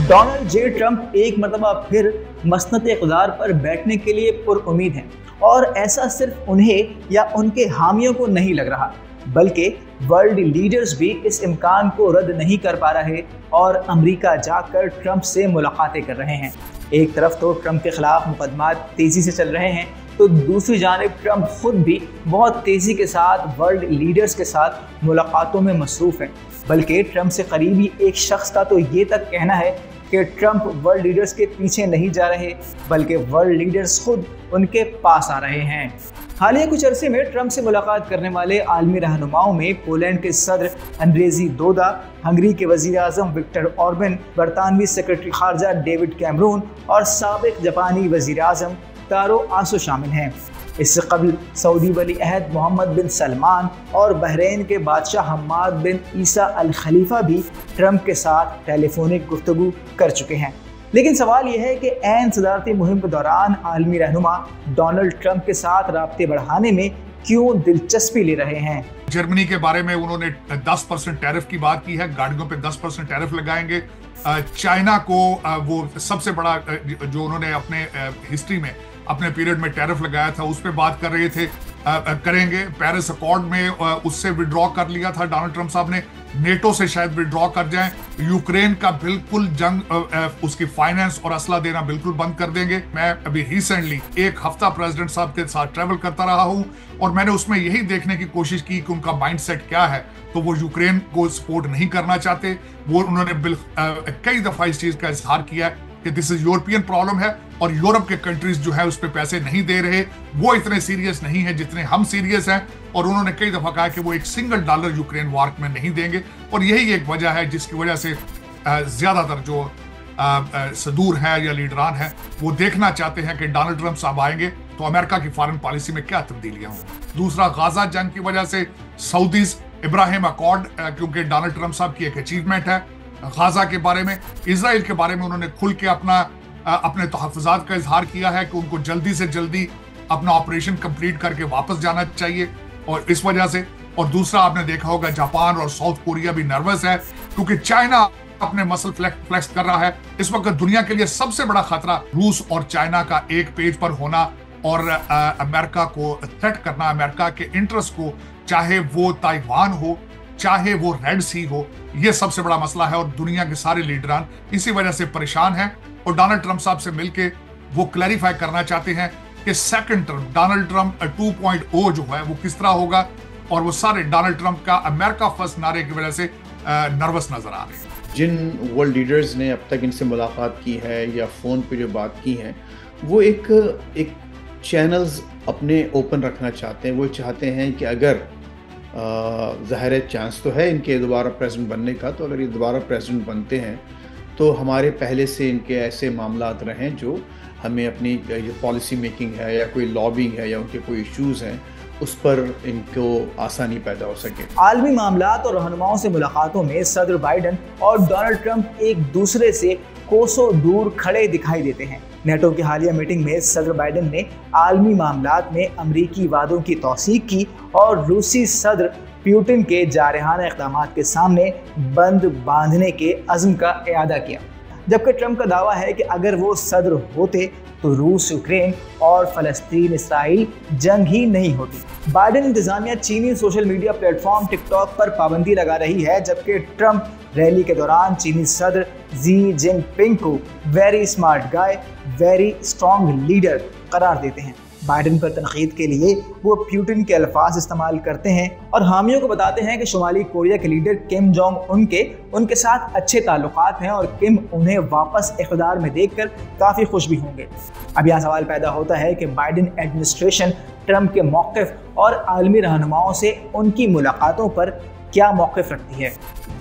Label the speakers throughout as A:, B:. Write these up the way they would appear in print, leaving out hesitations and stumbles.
A: Donald J Trump एक मरतबा फिर मसनद इक़्तिदार पर बैठने के लिए पुरउम्मीद हैं और ऐसा सिर्फ उन्हें या उनके हामियों को नहीं लग रहा, बल्कि वर्ल्ड लीडर्स भी इस इम्कान को रद्द नहीं कर पा रहे और अमेरिका जाकर ट्रंप से मुलाकातें कर रहे हैं। एक तरफ तो ट्रंप के खिलाफ मुकदमात तेज़ी से चल रहे हैं, तो दूसरी जानिब ट्रंप खुद भी बहुत तेज़ी के साथ वर्ल्ड लीडर्स के साथ मुलाकातों में मसरूफ़ हैं। बल्कि ट्रंप से करीबी एक शख्स का तो ये तक कहना है कि ट्रंप वर्ल्ड लीडर्स के पीछे नहीं जा रहे, बल्कि वर्ल्ड लीडर्स खुद उनके पास आ रहे हैं। हालिया कुछ अरसे में ट्रंप से मुलाकात करने वाले आलमी रहनुमाओं में पोलैंड के सदर अंद्रेजी दोदा, हंगरी के वज़ीर आज़म विक्टर ऑर्बन, बरतानवी सेक्रेटरी खारजा डेविड कैमरून और साबिक जापानी वज़ीर आज़म तारो आसो शामिल हैं। इससे कबल सऊदी वली अहद मोहम्मद बिन सलमान और बहरीन के बादशाह हम्माद बिन ईसा अल खलीफा भी ट्रंप के साथ टेलीफोनिक गुफ्तगू कर चुके हैं। लेकिन सवाल यह है कि ऐन सदारती मुहिम के दौरान आलमी रहनुमा डोनाल्ड ट्रंप के साथ राब्ते बढ़ाने में क्यों दिलचस्पी ले रहे हैं।
B: जर्मनी के बारे में उन्होंने 10% टैरिफ की बात की है, गाड़ियों पे 10% टैरिफ लगाएंगे। चाइना को वो सबसे बड़ा जो उन्होंने अपने हिस्ट्री में अपने पीरियड में टैरिफ लगाया था उस पर बात कर रहे थे, करेंगे। पेरिस अकॉर्ड में उससे विड्रॉ कर लिया था डोनाल्ड ट्रंप साहब ने, नेटो से शायद विड्रॉ कर जाएं। यूक्रेन का बिल्कुल जंग उसकी फाइनेंस और असला देना बिल्कुल बंद कर देंगे। मैं अभी रिसेंटली एक हफ्ता प्रेसिडेंट साहब के साथ ट्रैवल करता रहा हूं और मैंने उसमें यही देखने की कोशिश की कि उनका माइंडसेट क्या है। तो वो यूक्रेन को सपोर्ट नहीं करना चाहते, वो उन्होंने कई दफा इस चीज का इजहार किया है कि दिस इज यूरोपियन प्रॉब्लम है और यूरोप के कंट्रीज जो है उस पर पैसे नहीं दे रहे, वो इतने सीरियस नहीं है जितने हम सीरियस हैं। और उन्होंने कई दफा कहा कि वो एक सिंगल डॉलर यूक्रेन वार में नहीं देंगे और यही एक वजह है जिसकी वजह से ज्यादातर जो सदूर है या लीडरान है वो देखना चाहते हैं कि डोनाल्ड ट्रंप साहब आएंगे तो अमेरिका की फॉरेन पॉलिसी में क्या तब्दीलियां होंगी। दूसरा, गाजा जंग की वजह से सऊदीज इब्राहिम अकॉर्ड, क्योंकि डोनाल्ड ट्रंप साहब की एक अचीवमेंट है गाजा के बारे में। इजराइल के बारे में उन्होंने खुल के अपने तहफ़्फ़ुज़ात का इजहार किया है कि उनको जल्दी से जल्दी अपना ऑपरेशन कंप्लीट करके वापस जाना चाहिए और इस वजह से। और दूसरा, आपने देखा होगा जापान और साउथ कोरिया भी नर्वस है क्योंकि चाइना अपने मसल फ्लेक्स कर रहा है। इस वक्त दुनिया के लिए सबसे बड़ा खतरा रूस और चाइना का एक पेज पर होना और अमेरिका को थ्रेट करना, अमेरिका के इंटरेस्ट को, चाहे वो ताइवान हो चाहे वो रेड सी हो, ये सबसे बड़ा मसला है और दुनिया के सारे लीडरान इसी वजह से परेशान हैं। और डोनाल्ड ट्रंप साहब से मिलके वो क्लैरिफाई करना चाहते हैं कि सेकंड टर्म डोनाल्ड ट्रंप 2.0 जो है वो किस तरह होगा। और वो सारे डोनाल्ड ट्रंप का अमेरिका फर्स्ट नारे की वजह से नर्वस नजर आ रहे हैं।
C: जिन वर्ल्ड लीडर्स ने अब तक इनसे मुलाकात की है या फ़ोन पे जो बात की है, वो एक चैनल्स अपने ओपन रखना चाहते हैं। वो चाहते हैं कि अगर ज़ाहिर चांस तो है इनके दोबारा प्रेसिडेंट बनने का, तो अगर ये दोबारा प्रेसिडेंट बनते हैं तो हमारे पहले से इनके ऐसे मामलात रहें जो हमें अपनी पॉलिसी मेकिंग है या कोई लॉबिंग है या उनके कोई इश्यूज़ हैं उस पर इनको आसानी पैदा हो सके।
A: आलमी मामलात और रहनुमाओं से मुलाकातों में सदर बाइडन और डोनाल्ड ट्रंप एक दूसरे से कोसों दूर खड़े दिखाई देते हैं। नेटो की हालिया मीटिंग में सदर बाइडन ने आलमी मामलात में अमरीकी वादों की तौसीक की और रूसी सदर पुतिन के जारहाना इक़दामात के सामने बंद बांधने के अज़्म का इआदा किया, जबकि ट्रंप का दावा है कि अगर वो सदर होते तो रूस यूक्रेन और फ़लस्तीन इसराइल जंग ही नहीं होती। बाइडन इंतज़ामिया चीनी सोशल मीडिया प्लेटफॉर्म टिकटॉक पर पाबंदी लगा रही है, जबकि ट्रंप रैली के दौरान चीनी सदर जी जिनपिंग को very smart guy, very strong leader करार देते हैं। बाइडन पर तनकीद के लिए वो पुतिन के अल्फाज इस्तेमाल करते हैं और हामियों को बताते हैं कि शुमाली कोरिया के लीडर किम जोंग उनके साथ अच्छे ताल्लुकात हैं और किम उन्हें वापस इक़्तिदार में देखकर काफ़ी खुश भी होंगे। अब यहाँ सवाल पैदा होता है कि बाइडन एडमिनिस्ट्रेशन ट्रंप के मौक़िफ़ और आलमी रहनुमाओं से उनकी मुलाकातों पर क्या मौक़िफ़ रखती है।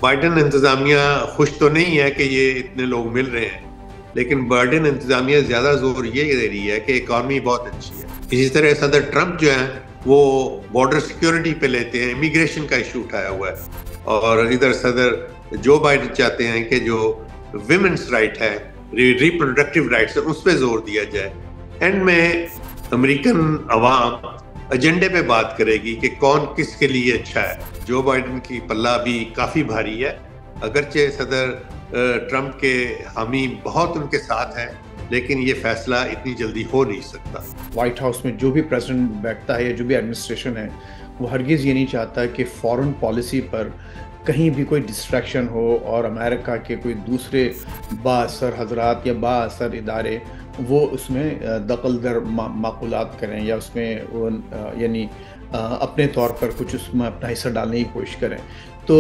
D: बाइडन इंतज़ामिया खुश तो नहीं है कि ये इतने लोग मिल रहे हैं, लेकिन बाइडन इंतज़ामिया ज़्यादा जोर ये दे रही है कि इकॉनमी बहुत अच्छी है। इसी तरह सदर ट्रंप जो है वो बॉर्डर सिक्योरिटी पे लेते हैं, इमिग्रेशन का इशू उठाया हुआ है। और इधर सदर जो बाइडन चाहते हैं कि जो विमेंस राइट है, रिप्रोडक्टिव राइट्स है, उस पर जोर दिया जाए। एंड में अमेरिकन अवाम एजेंडे पे बात करेगी कि कौन किसके लिए अच्छा है। जो बाइडन की पल्ला भी काफ़ी भारी है, अगरचे सदर ट्रंप के हामी बहुत उनके साथ हैं, लेकिन ये फैसला इतनी जल्दी हो नहीं सकता।
C: व्हाइट हाउस में जो भी प्रेसिडेंट बैठता है या जो भी एडमिनिस्ट्रेशन है, वो हरगिज़ ये नहीं चाहता कि फॉरेन पॉलिसी पर कहीं भी कोई डिस्ट्रैक्शन हो और अमेरिका के कोई दूसरे बाअसर हजरात या बाअसर इदारे वो उसमें दखल माकूलात करें या उसमें वो यानी अपने तौर पर कुछ उसमें अपना हिस्सा डालने की कोशिश करें। तो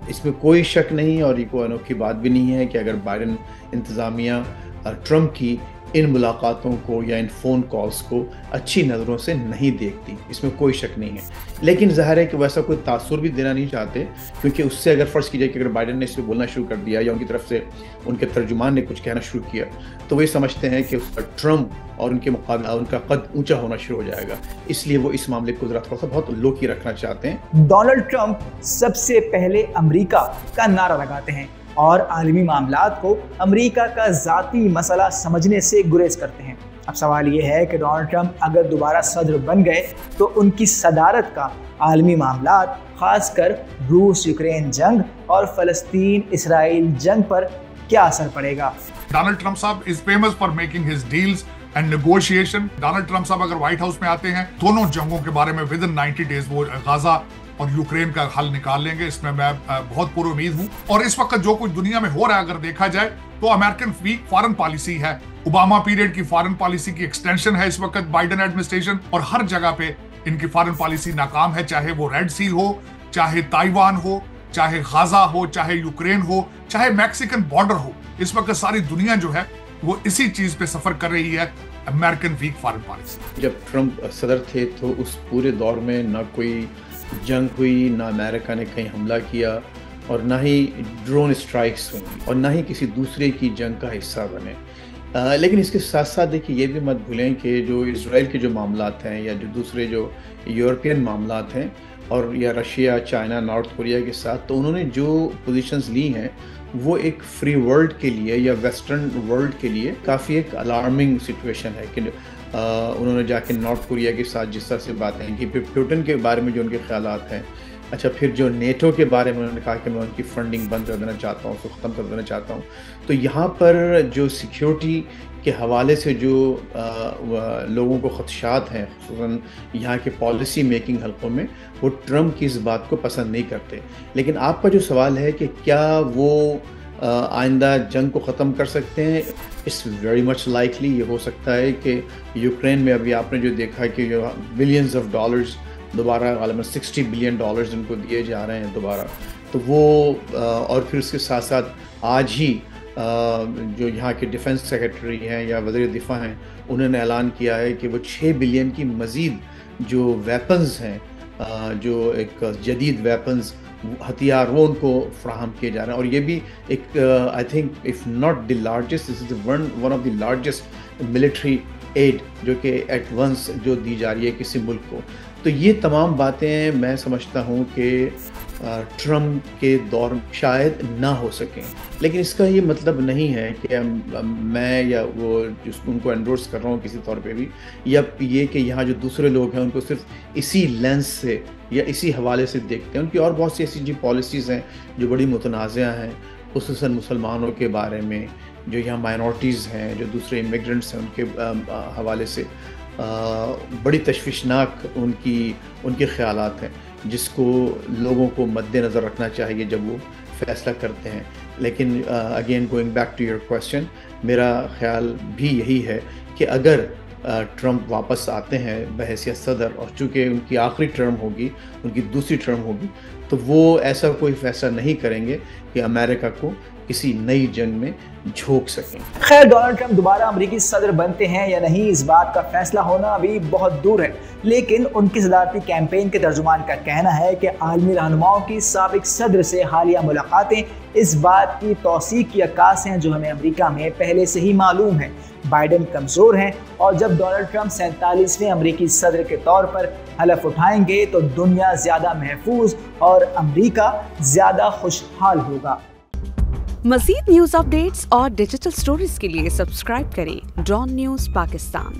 C: इसमें कोई शक नहीं और ये कोई अनोखी बात भी नहीं है कि अगर बाइडेन इंतज़ामिया ट्रंप की इन मुलाकातों को या इन फ़ोन कॉल्स को अच्छी नज़रों से नहीं देखती, इसमें कोई शक नहीं है। लेकिन ज़ाहिर है कि वैसा कोई तासुर भी देना नहीं चाहते, क्योंकि उससे अगर फ़र्ज़ कीजिए कि अगर बाइडेन ने इस पर बोलना शुरू कर दिया या उनकी तरफ से उनके तर्जुमान ने कुछ कहना शुरू किया, तो वे समझते हैं कि उसका ट्रंप और उनके मुकाबला उनका कद ऊंचा होना शुरू हो जाएगा। इसलिए वो इस मामले को ज़रा थोड़ा सा बहुत लो की रखना चाहते हैं।
A: डोनाल्ड ट्रंप सबसे पहले अमेरिका का नारा लगाते हैं और आलमी मामलात को अमेरिका का ज़ाती मसला समझने से गुरेज करते हैं। अब सवाल ये है कि डोनाल्ड ट्रंप अगर दोबारा सदर बन गए तो उनकी सदारत का आलमी मामलात, खासकर रूस यूक्रेन जंग और फ़लस्तीन इसराइल जंग पर क्या असर पड़ेगा।
B: डोनाल्ड ट्रंप साहब is famous for making his deals and negotiation. Donald Trump साहब अगर व्हाइट हाउस में आते हैं, दोनों जंगों के बारे में विद इन 90 डेज वो गाजा और यूक्रेन का हल निकाल लेंगे, इसमें मैं बहुत पूरी उम्मीद हूं। और इस वक्त जो कुछ दुनिया में हो रहा है अगर देखा जाए तो अमेरिकन वीक फॉरेन पॉलिसी है, ओबामा पीरियड की फॉरेन पॉलिसी की एक्सटेंशन है इस वक्त बाइडेन एडमिनिस्ट्रेशन, और हर जगह पे इनकी फॉरेन पॉलिसी नाकाम है, चाहे वो रेड सी हो, चाहे ताइवान हो, चाहे गाजा हो, चाहे यूक्रेन हो, चाहे मैक्सिकन बॉर्डर हो। इस वक्त सारी दुनिया जो है वो इसी चीज पे सफर कर रही है, अमेरिकन वीक फॉरेन पॉलिसी।
C: जब ट्रंप सदर थे तो उस पूरे दौर में ना कोई जंग हुई, ना अमेरिका ने कहीं हमला किया और ना ही ड्रोन स्ट्राइक्स हुई और ना ही किसी दूसरे की जंग का हिस्सा बने। लेकिन इसके साथ साथ देखिए ये भी मत भूलें कि जो इजराइल के जो मामलात हैं या जो दूसरे जो यूरोपियन मामलात हैं और या रशिया, चाइना, नॉर्थ कोरिया के साथ, तो उन्होंने जो पोजीशंस ली हैं वो एक फ्री वर्ल्ड के लिए या वेस्टर्न वर्ल्ड के लिए काफ़ी एक अलार्मिंग सिचुएशन है कि उन्होंने जाके नॉर्थ कोरिया के साथ जिस तरह से बातें की, प्यूटन के बारे में जो उनके ख्यालात हैं, अच्छा फिर जो नेटो के बारे में उन्होंने कहा कि मैं उनकी फंडिंग बंद कर देना चाहता हूँ, उसको ख़त्म कर देना चाहता हूँ। तो यहाँ पर जो सिक्योरिटी के हवाले से जो लोगों को खदशात हैं, ख़ुसूसन यहाँ के पॉलिसी मेकिंग हल्कों में, वो ट्रंप की इस बात को पसंद नहीं करते। लेकिन आपका जो सवाल है कि क्या वो आइंदा जंग को ख़त्म कर सकते हैं, इट्स वेरी मच लाइकली। ये हो सकता है कि यूक्रेन में अभी आपने जो देखा कि जो बिलियंस ऑफ डॉलर्स दोबारा गालिबन $60 बिलियन उनको दिए जा रहे हैं दोबारा, तो वो और फिर उसके साथ साथ आज ही जो यहाँ के डिफेंस सेक्रेटरी हैं या वज़ीर दिफा हैं, उन्होंने ऐलान किया है कि वो 6 बिलियन की मज़ीद जो वेपन्स हैं, जो एक जदीद वेपन्स हथियार, वो उनको फ्राहम किए जा रहे हैं। और ये भी एक I think if not the largest, this is one of the largest military add जो कि एट वंस जो दी जा रही है किसी मुल्क को। तो ये तमाम बातें मैं समझता हूँ कि ट्रंप के दौर में शायद ना हो सकें, लेकिन इसका ये मतलब नहीं है कि मैं या वो जिसको उनको एंडोर्स कर रहा हूँ किसी तौर पे भी, या ये कि यहाँ जो दूसरे लोग हैं उनको सिर्फ इसी लेंस से या इसी हवाले से देखते हैं। उनकी और बहुत सी ऐसी जो पॉलिसीज़ हैं जो बड़ी मुतनाज़ा हैं, खुसूसन मुसलमानों के बारे में, जो यहाँ माइनॉरिटीज़ हैं, जो दूसरे इमिग्रेंट्स हैं, उनके हवाले से बड़ी तशवीशनाक उनके ख़यालात हैं, जिसको लोगों को मद्देनज़र रखना चाहिए जब वो फ़ैसला करते हैं। लेकिन again going back to your question, मेरा ख़्याल भी यही है कि अगर ट्रंप वापस आते हैं बहैसियत सदर, और चूँकि उनकी आखिरी टर्म होगी, उनकी दूसरी टर्म होगी, तो वो ऐसा कोई फ़ैसला नहीं करेंगे कि अमेरिका को किसी नई जंग में झोंक सकें।
A: खैर, डोनाल्ड ट्रंप दोबारा अमेरिकी सदर बनते हैं या नहीं, इस बात का फैसला होना अभी बहुत दूर है। लेकिन उनकी सदारती कैंपेन के तर्जुमान का कहना है कि आलमी रहनुमाओं की साबिक सदर से हालिया मुलाकातें इस बात की तौसीक की अक्कास हैं जो हमें अमेरिका में पहले से ही मालूम है। बाइडेन कमज़ोर हैं और जब डोनाल्ड ट्रंप 47वें अमेरिकी सदर के तौर पर हलफ उठाएंगे तो दुनिया ज़्यादा महफूज और अमेरिका ज़्यादा खुशहाल होगा।
E: मज़ीद न्यूज़ अपडेट्स और डिजिटल स्टोरीज के लिए सब्सक्राइब करें डॉन न्यूज़ पाकिस्तान।